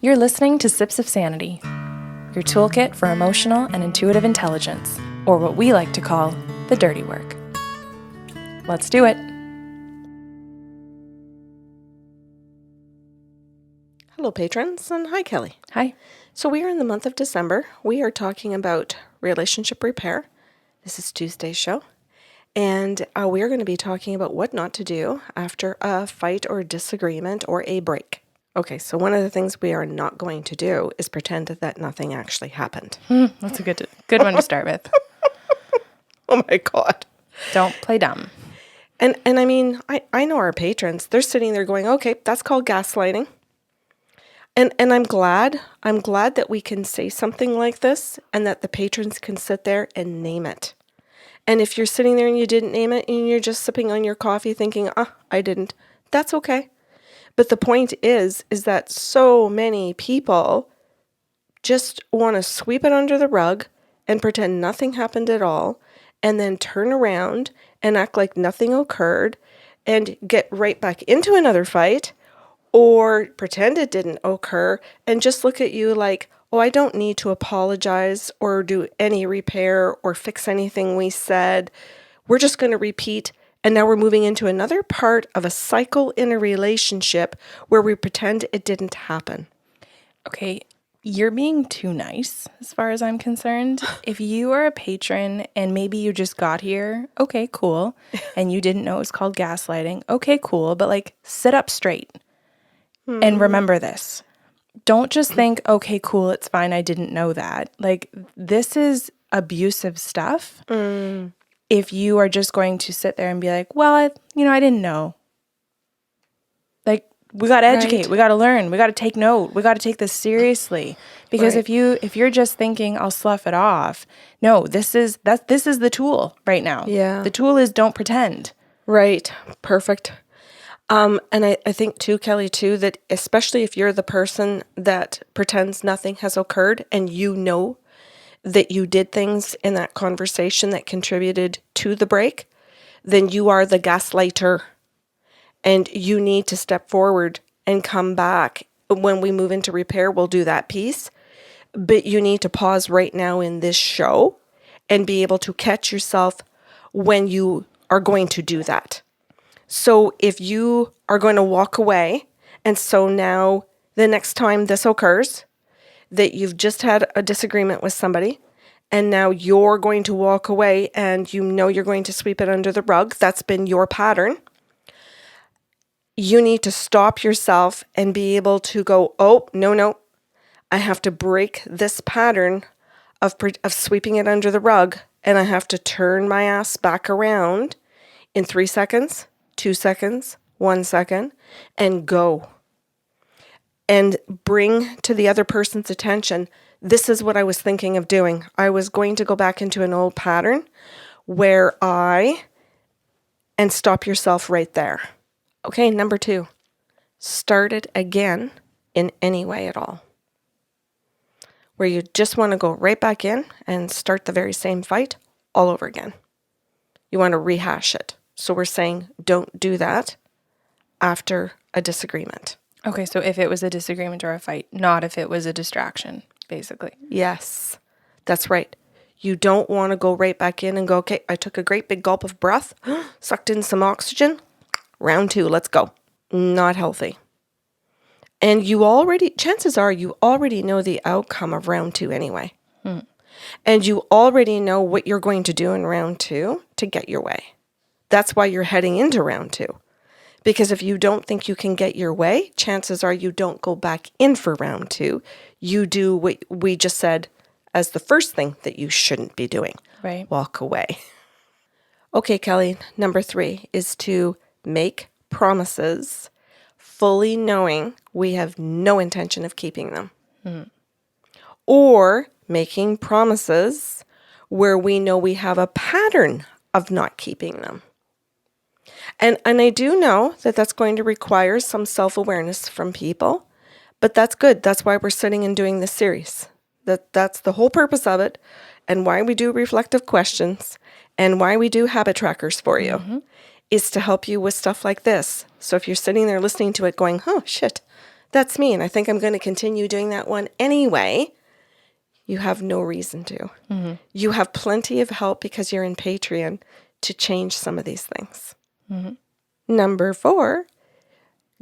You're listening to Sips of Sanity, your toolkit for emotional and intuitive intelligence, or what we like to call the dirty work. Let's do it. Hello, patrons, and hi, Kelly. Hi. So we are in the month of December. We are talking about relationship repair. This is Tuesday's show. And we are going to be talking about what not to do after a fight or disagreement or a break. Okay, so one of the things we are not going to do is pretend that nothing actually happened. That's a good one to start with. Oh my God. Don't play dumb. And I mean, I know our patrons, they're sitting there going, okay, that's called gaslighting. And I'm glad that we can say something like this and that the patrons can sit there and name it. And if you're sitting there and you didn't name it and you're just sipping on your coffee thinking, I didn't, that's okay. But the point is that so many people just want to sweep it under the rug and pretend nothing happened at all and then turn around and act like nothing occurred and get right back into another fight or pretend it didn't occur and just look at you like, oh, I don't need to apologize or do any repair or fix anything we said. We're just going to repeat. And now we're moving into another part of a cycle in a relationship where we pretend it didn't happen. Okay, you're being too nice as far as I'm concerned. If you are a patron and maybe you just got here, okay, cool. And you didn't know it was called gaslighting, okay, cool. But like, sit up straight and remember this. Don't just think, okay, cool, it's fine, I didn't know that. Like, this is abusive stuff. If you are just going to sit there and be like, well, I didn't know. Like, we got to educate, Right. we got to learn, we got to take note, we got to take this seriously. Because Right. if you're just thinking, I'll slough it off, no, this is the tool right now. Yeah. The tool is don't pretend. Right. Perfect. And I think too, Kelly, too, that especially if you're the person that pretends nothing has occurred and you know that you did things in that conversation that contributed to the break, then you are the gaslighter. And you need to step forward and come back. When we move into repair, we'll do that piece. But you need to pause right now in this show and be able to catch yourself when you are going to do that. So if you are going to walk away, and so now the next time this occurs, that you've just had a disagreement with somebody, and now you're going to walk away and you know you're going to sweep it under the rug, that's been your pattern. You need to stop yourself and be able to go, oh, no, I have to break this pattern of sweeping it under the rug, and I have to turn my ass back around in 3 seconds, 2 seconds, 1 second, and go. And bring to the other person's attention, this is what I was thinking of doing. I was going to go back into an old pattern and stop yourself right there. Okay, number 2, start it again in any way at all. Where you just want to go right back in and start the very same fight all over again. You want to rehash it. So we're saying don't do that after a disagreement. Okay, so if it was a disagreement or a fight, not if it was a distraction, basically. Yes, that's right. You don't want to go right back in and go, okay, I took a great big gulp of breath, sucked in some oxygen, round 2, let's go. Not healthy. And chances are you already know the outcome of round 2 anyway. And you already know what you're going to do in round 2 to get your way. That's why you're heading into round 2. Because if you don't think you can get your way, chances are you don't go back in for round 2. You do what we just said as the first thing that you shouldn't be doing. Right. Walk away. Okay, Kelly, number 3 is to make promises fully knowing we have no intention of keeping them. Or making promises where we know we have a pattern of not keeping them. And I do know that that's going to require some self-awareness from people, but that's good. That's why we're sitting and doing this series. That's the whole purpose of it, and why we do reflective questions, and why we do habit trackers for you, is to help you with stuff like this. So if you're sitting there listening to it going, oh, shit, that's me, and I think I'm going to continue doing that one anyway. You have no reason to. You have plenty of help because you're in Patreon to change some of these things. Number 4,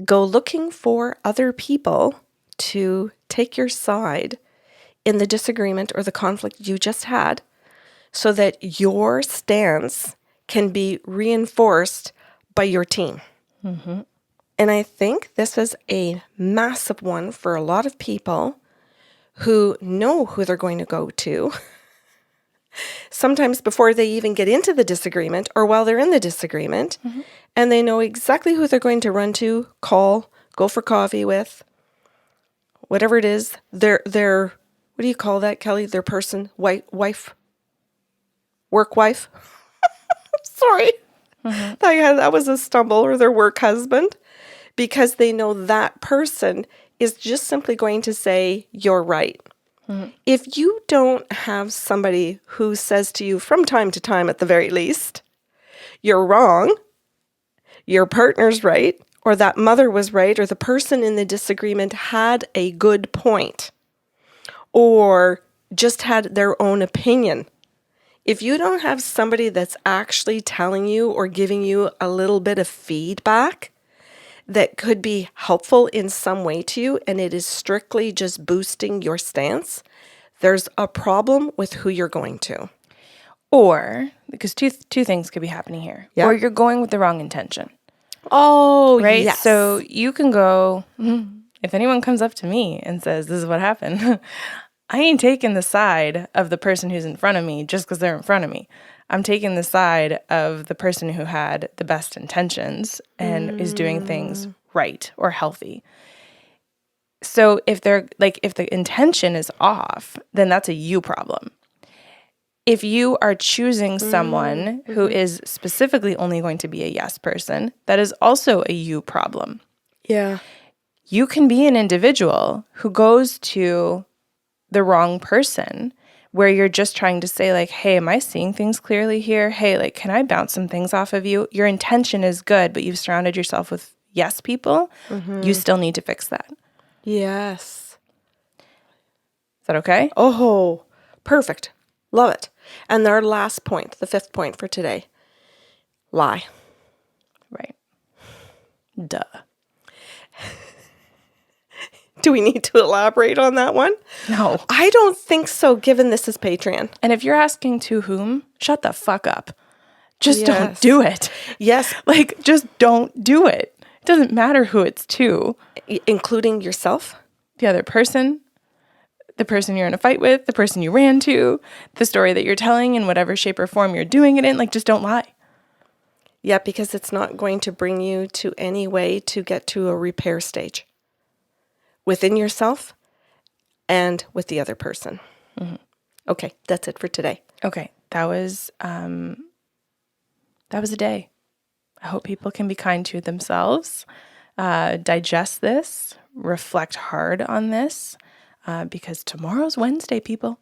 go looking for other people to take your side in the disagreement or the conflict you just had so that your stance can be reinforced by your team. And I think this is a massive one for a lot of people who know who they're going to go to, sometimes before they even get into the disagreement or while they're in the disagreement, and they know exactly who they're going to run to, call, go for coffee with, whatever it is. Their what do you call that, Kelly? Their person, wife, work wife. Sorry, that was a stumble, or their work husband, because they know that person is just simply going to say, you're right. If you don't have somebody who says to you from time to time, at the very least, you're wrong, your partner's right, or that mother was right, or the person in the disagreement had a good point, or just had their own opinion. If you don't have somebody that's actually telling you or giving you a little bit of feedback that could be helpful in some way to you, and it is strictly just boosting your stance, there's a problem with who you're going to. Or, because two things could be happening here. Yeah. Or you're going with the wrong intention. Oh, Right? yes. So you can go, if anyone comes up to me and says, this is what happened, I ain't taking the side of the person who's in front of me just because they're in front of me. I'm taking the side of the person who had the best intentions and is doing things right or healthy. So if the intention is off, then that's a you problem. If you are choosing someone who is specifically only going to be a yes person, that is also a you problem. Yeah. You can be an individual who goes to the wrong person where you're just trying to say like, hey, am I seeing things clearly here? Hey, like, can I bounce some things off of you? Your intention is good, but you've surrounded yourself with yes people. You still need to fix that. Yes. Is that okay? Oh, perfect. Love it. And our last point, the 5th point for today, lie. Right. Duh. Do we need to elaborate on that one? No. I don't think so, given this is Patreon. And if you're asking to whom, shut the fuck up. Just don't Yes. do it. Yes. Like, just don't do it. It doesn't matter who it's to. Including yourself? The other person, the person you're in a fight with, the person you ran to, the story that you're telling in whatever shape or form you're doing it in. Like, just don't lie. Yeah, because it's not going to bring you to any way to get to a repair stage within yourself and with the other person. Okay, that's it for today. Okay, that was a day. I hope people can be kind to themselves, digest this, reflect hard on this, because tomorrow's Wednesday, people.